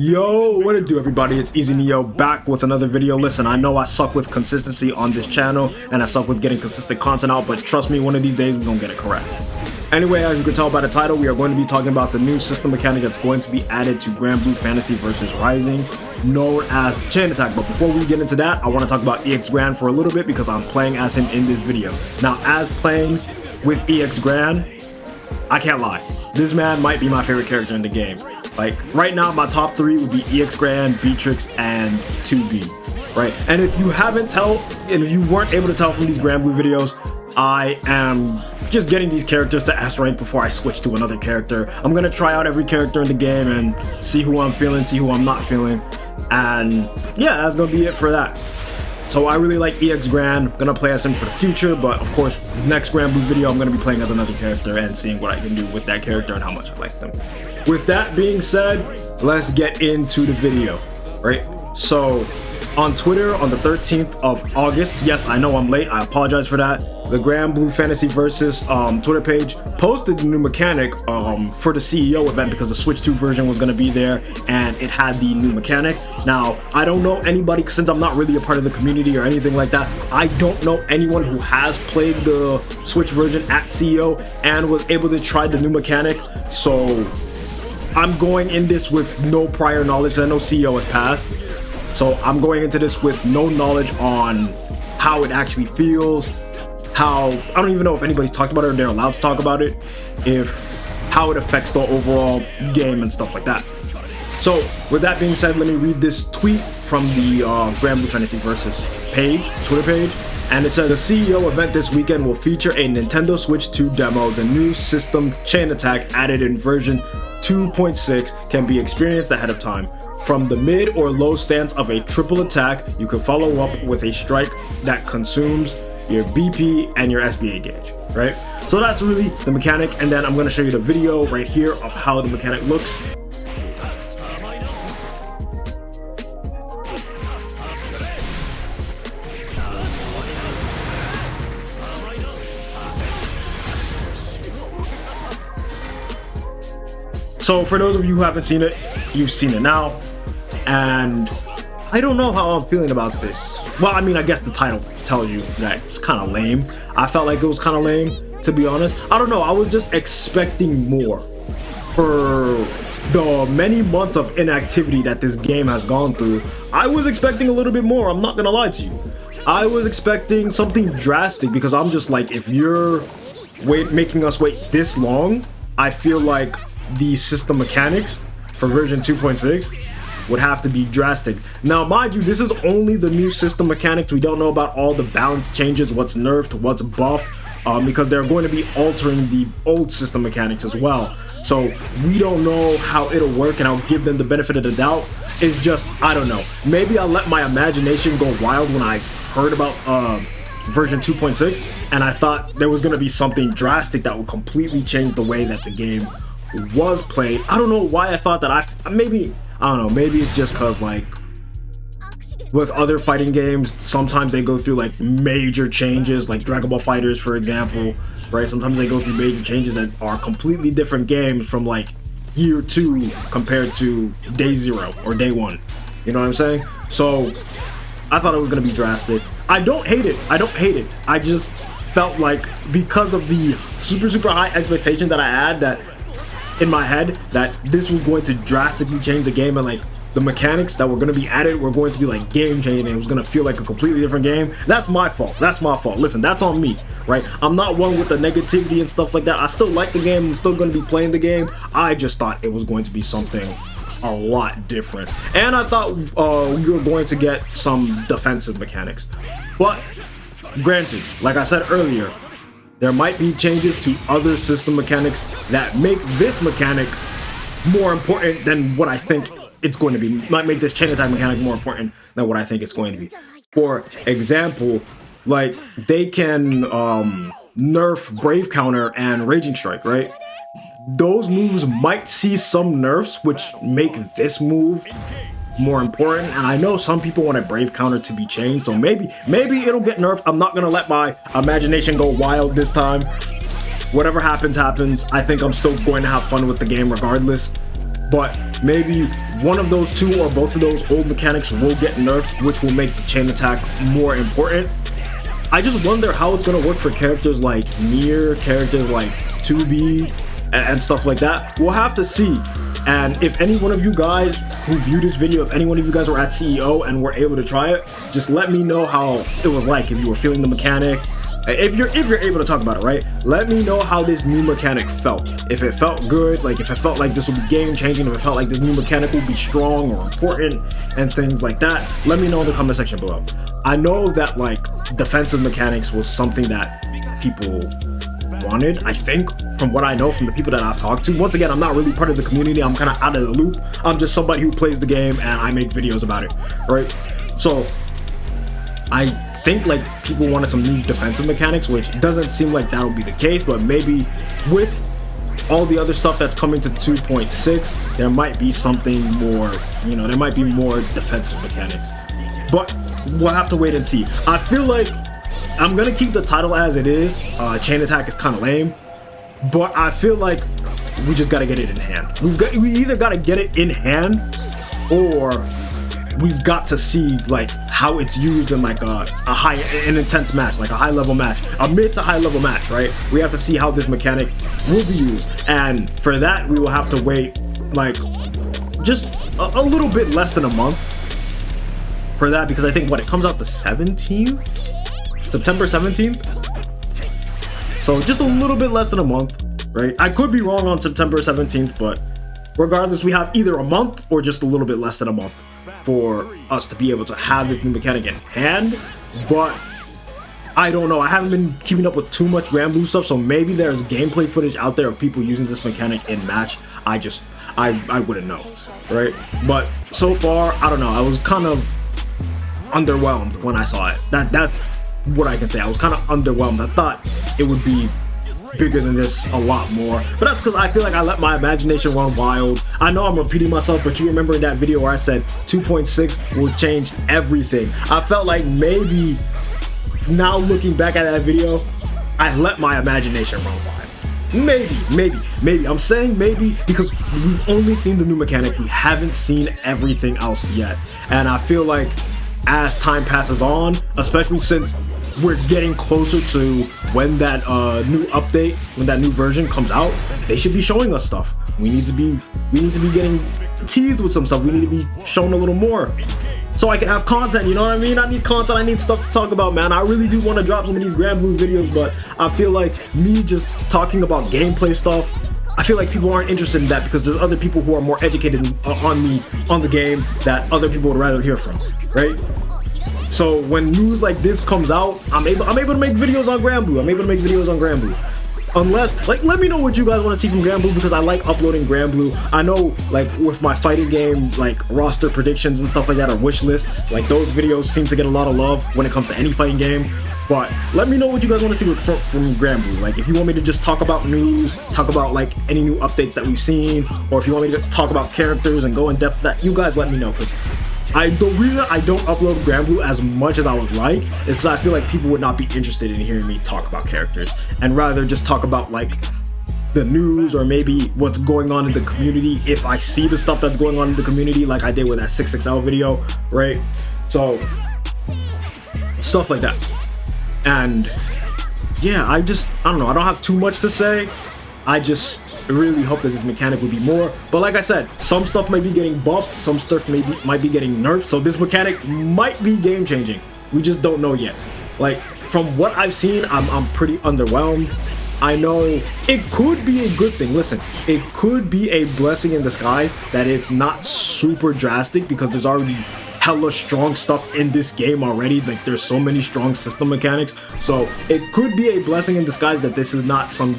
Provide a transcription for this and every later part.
Yo, what it do, everybody? It's Easy Neo back with another video. Listen, I know I suck with consistency on this channel and I suck with getting consistent content out, but trust me, one of these days we're gonna get it correct. Anyway, as you can tell by the title, we are going to be talking about the new system mechanic that's going to be added to Granblue Fantasy vs Rising, known as Chain Attack. But before we get into that, I want to talk about EX Gran for a little bit because I'm playing as him in this video. Now, as playing with EX Gran, I can't lie, this man might be my favorite character in the game. Like, right now, my top three would be EX Gran, Beatrix, and 2B, right? And if you weren't able to tell from these Granblue videos, I am just getting these characters to S rank before I switch to another character. I'm gonna try out every character in the game and see who I'm feeling, see who I'm not feeling. And yeah, that's gonna be it for that. So I really like EX Gran, gonna play as him for the future, but of course, next Granblue video, I'm gonna be playing as another character and seeing what I can do with that character and how much I like them. With that being said, let's get into the video, right? So on Twitter on the 13th of August, yes, I know I'm late, I apologize for that, the Granblue Fantasy vs Twitter page posted the new mechanic for the CEO event because the Switch 2 version was going to be there and it had the new mechanic. Now, I don't know anybody, since I'm not really a part of the community or anything like that, I don't know anyone who has played the Switch version at CEO and was able to try the new mechanic, so I'm going in this with no prior knowledge because I know CEO has passed. So I'm going into this with no knowledge on how it actually feels, I don't even know if anybody's talked about it or they're allowed to talk about it, how it affects the overall game and stuff like that. So with that being said, let me read this tweet from the Granblue Fantasy vs page, Twitter page. And it says, the CEO event this weekend will feature a Nintendo Switch 2 demo. The new system Chain Attack added in version 2.6 can be experienced ahead of time. From the mid or low stance of a triple attack, you can follow up with a strike that consumes your BP and your SBA gauge, right? So that's really the mechanic, and then I'm gonna show you the video right here of how the mechanic looks. So for those of you who haven't seen it, you've seen it now, and I don't know how I'm feeling about this. Well, I mean, I guess the title tells you that it's kind of lame. I felt like it was kind of lame, to be honest. I don't know, I was just expecting more. For the many months of inactivity that this game has gone through, I was expecting a little bit more, I'm not gonna lie to you. I was expecting something drastic because I'm just like, if you're making us wait this long, I feel like the system mechanics for version 2.6 would have to be drastic. Now, mind you, this is only the new system mechanics. We don't know about all the balance changes, what's nerfed, what's buffed, because they're going to be altering the old system mechanics as well. So we don't know how it'll work, and I'll give them the benefit of the doubt. It's just, I don't know. Maybe I'll let my imagination go wild when I heard about version 2.6, and I thought there was going to be something drastic that would completely change the way that the game was played. I don't know why I thought that. I don't know, maybe it's just cause like with other fighting games, sometimes they go through like major changes, like Dragon Ball Fighters, for example, right? Sometimes they go through major changes that are completely different games from like year 2 compared to day 0 or day 1. You know what I'm saying? So I thought it was gonna be drastic. I don't hate it. I just felt like because of the super high expectation that I had, that in my head, that this was going to drastically change the game, and like the mechanics that were going to be added were going to be like game changing, and it was going to feel like a completely different game. That's my fault. Listen, that's on me, right? I'm not one with the negativity and stuff like that. I still like the game. I'm still going to be playing the game. I just thought it was going to be something a lot different, and I thought we were going to get some defensive mechanics. But granted, like I said earlier, there might be changes to other system mechanics that make this mechanic more important than what I think it's going to be. Might make this chain attack mechanic more important than what I think it's going to be. For example, like they can nerf Brave Counter and Raging Strike, right? Those moves might see some nerfs, which make this move more important, and I know some people want a Brave Counter to be changed, so maybe it'll get nerfed. I'm not gonna let my imagination go wild this time. Whatever happens, happens. I think I'm still going to have fun with the game regardless. but maybe one of those two or both of those old mechanics will get nerfed, which will make the chain attack more important. I just wonder how it's gonna work for characters like Nier, characters like 2B, and stuff like that. We'll have to see. And if any one of you guys who view this video, if any one of you guys were at CEO and were able to try it, just let me know how it was like, if you were feeling the mechanic. If you're able to talk about it, right? Let me know how this new mechanic felt. If it felt good, like if it felt like this would be game changing, if it felt like this new mechanic would be strong or important and things like that, let me know in the comment section below. I know that like defensive mechanics was something that people wanted, I think, from what I know from the people that I've talked to. Once again, I'm not really part of the community. I'm kind of out of the loop. I'm just somebody who plays the game and I make videos about it, right? So I think like people wanted some new defensive mechanics, which doesn't seem like that'll be the case, but maybe with all the other stuff that's coming to 2.6, there might be something more, you know, there might be more defensive mechanics, but we'll have to wait and see. I feel like I'm gonna keep the title as it is. Chain attack is kind of lame, but I feel like we just gotta get it in hand. We either gotta get it in hand, or we've got to see like how it's used in like an intense match, like a high level match, a mid to high level match, right? We have to see how this mechanic will be used, and for that we will have to wait like just a little bit less than a month for that, because I think what, it comes out the 17th, September 17th, so just a little bit less than a month, right? I could be wrong on September 17th, but regardless, we have either a month or just a little bit less than a month for us to be able to have this new mechanic in hand. But I don't know, I haven't been keeping up with too much Granblue stuff, so maybe there's gameplay footage out there of people using this mechanic in match. I wouldn't know, right? But so far, I don't know, I was kind of underwhelmed when I saw it. That's what I can say. I was kind of underwhelmed. I thought it would be bigger than this a lot more, but that's because I feel like I let my imagination run wild. I know I'm repeating myself, but you remember in that video where I said 2.6 will change everything. I felt like maybe now looking back at that video, I let my imagination run wild. Maybe. I'm saying maybe because we've only seen the new mechanic. We haven't seen everything else yet, and I feel like as time passes on, especially since we're getting closer to when that new update, when that new version comes out, they should be showing us stuff. We need to be getting teased with some stuff. We need to be shown a little more, so I can have content. You know what I mean? I need content. I need stuff to talk about, man. I really do want to drop some of these Granblue videos, but I feel like me just talking about gameplay stuff, I feel like people aren't interested in that, because there's other people who are more educated on the game that other people would rather hear from, right? So when news like this comes out, I'm able to make videos on Granblue. Unless, like, let me know what you guys want to see from Granblue, because I like uploading Granblue. I know, like, with my fighting game, like, roster predictions and stuff like that, or wish list, like, those videos seem to get a lot of love when it comes to any fighting game. But let me know what you guys want to see from Granblue. Like, if you want me to just talk about news, talk about, like, any new updates that we've seen, or if you want me to talk about characters and go in depth with that, you guys let me know. The reason I don't upload Granblue as much as I would like is because I feel like people would not be interested in hearing me talk about characters, and rather just talk about like the news or maybe what's going on in the community if I see the stuff that's going on in the community, like I did with that 6XL video, right? So stuff like that. And yeah, I don't know, I don't have too much to say. I just really hope that this mechanic would be more, but like I said, some stuff might be getting buffed, some stuff might be getting nerfed, so this mechanic might be game changing. We just don't know yet. Like, from what I've seen, I'm pretty underwhelmed. I know it could be a good thing. Listen, it could be a blessing in disguise that it's not super drastic, because there's already hella strong stuff in this game already. Like, there's so many strong system mechanics, so it could be a blessing in disguise that this is not some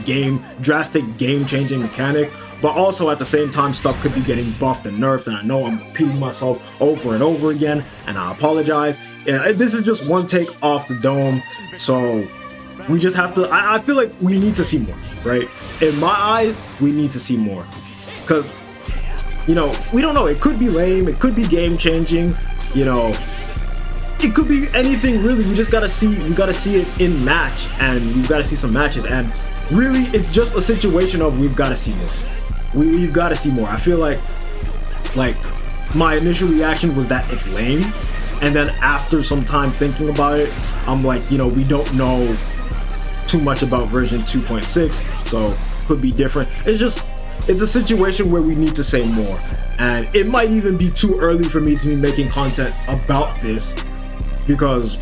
drastic game-changing mechanic. But also at the same time, stuff could be getting buffed and nerfed, and I know I'm repeating myself over and over again, and I apologize. Yeah, this is just one take off the dome, so we just have to, I feel like we need to see more, right? In my eyes, we need to see more, because, you know, we don't know, it could be lame, it could be game-changing, you know, it could be anything really. We just gotta see, we gotta see it in match, and we've gotta see some matches, and really it's just a situation of we've gotta see more. We've gotta see more. I feel like like, my initial reaction was that it's lame, and then after some time thinking about it, I'm like, you know, we don't know too much about version 2.6, so could be different. It's a situation where we need to say more, and it might even be too early for me to be making content about this, because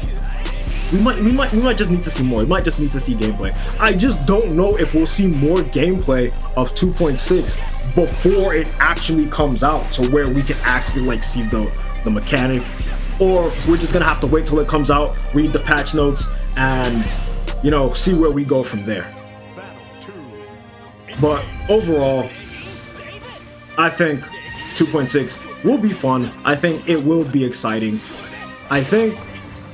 we might just need to see more. We might just need to see gameplay. I just don't know if we'll see more gameplay of 2.6 before it actually comes out, so where we can actually like see the mechanic, or we're just gonna have to wait till it comes out, read the patch notes, and, you know, see where we go from there. But overall, I think 2.6 will be fun. I think it will be exciting. I think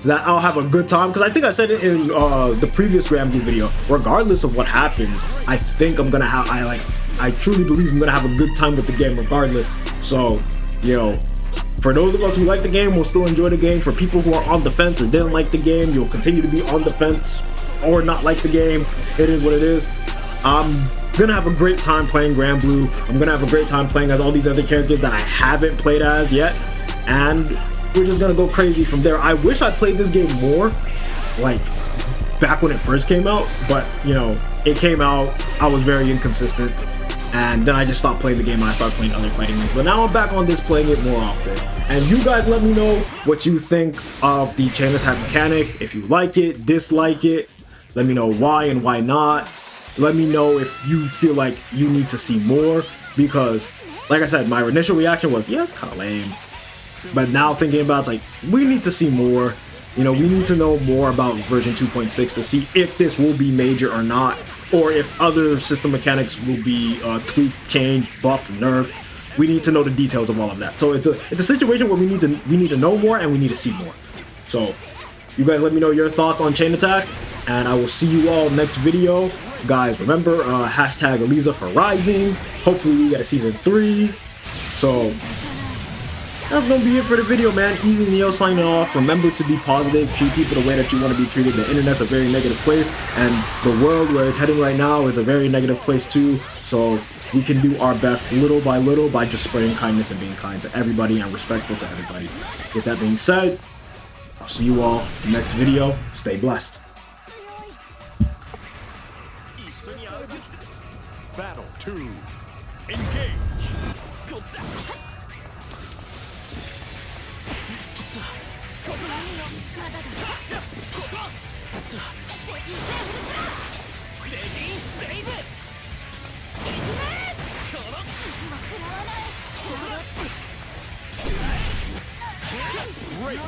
that I'll have a good time, because I think I said it in the previous Granblue video. Regardless of what happens, I think I'm gonna have, I truly believe I'm gonna have a good time with the game regardless. So, you know, for those of us who like the game, we'll still enjoy the game. For people who are on the fence or didn't like the game, you'll continue to be on the fence or not like the game. It is what it is. I'm gonna have a great time playing Granblue. I'm gonna have a great time playing as all these other characters that I haven't played as yet, and we're just gonna go crazy from there. I wish I played this game more, like back when it first came out, but you know, it came out, I was very inconsistent, and then I just stopped playing the game and I started playing other fighting games. But now I'm back on this, playing it more often. And you guys let me know what you think of the chain attack mechanic. If you like it, dislike it, let me know why and why not. Let me know if you feel like you need to see more, because like I said, my initial reaction was, yeah, it's kind of lame. But now thinking about it, it's like, we need to see more. You know, we need to know more about version 2.6 to see if this will be major or not, or if other system mechanics will be tweaked, changed, buffed, nerfed. We need to know the details of all of that. So it's a situation where we need to know more and we need to see more. So you guys let me know your thoughts on chain attack, and I will see you all next video. Guys, remember, hashtag Eliza for Rising. Hopefully we get a season 3. So that's gonna be it for the video, man. Easy Neo signing off. Remember to be positive, treat people the way that you want to be treated. The internet's a very negative place, and the world where it's heading right now is a very negative place too. So we can do our best little by little by just spreading kindness and being kind to everybody and respectful to everybody. With that being said, I'll see you all in the next video. Stay blessed. Battle 2. Engage. Great.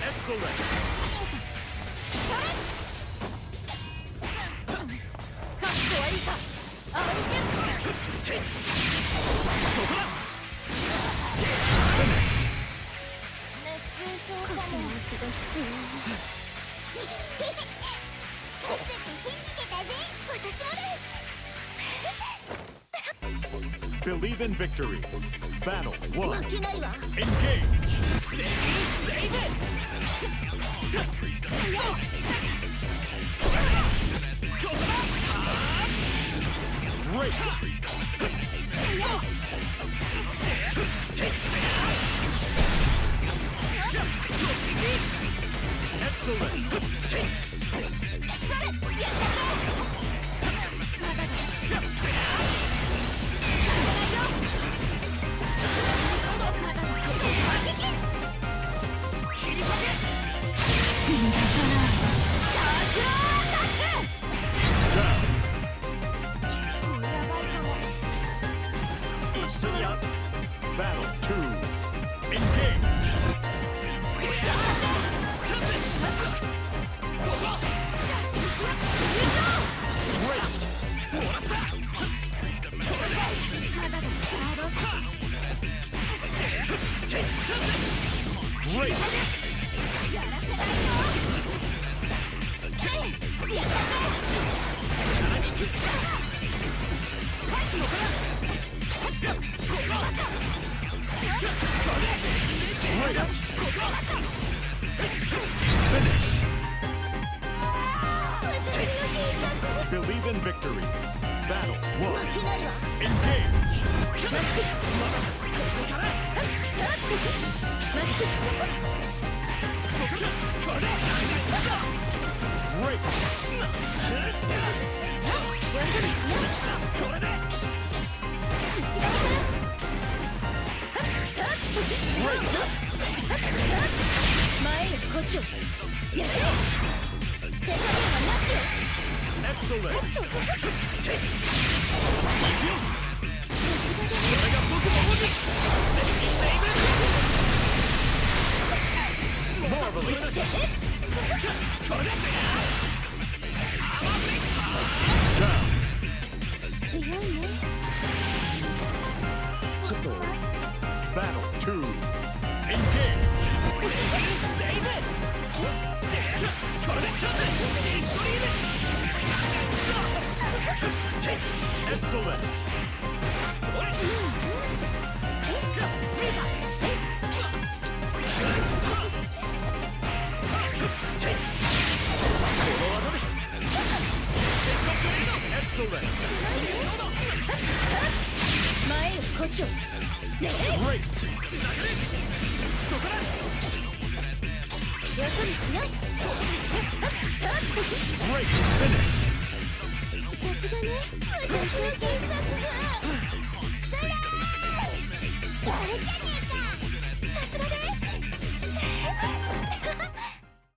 Excellent. Believe in victory. Battle 1. Engage. Great. Excellent. Battle 2. Engage. Battle 2. Engage. Excellent. Excellent. Great. Great finish.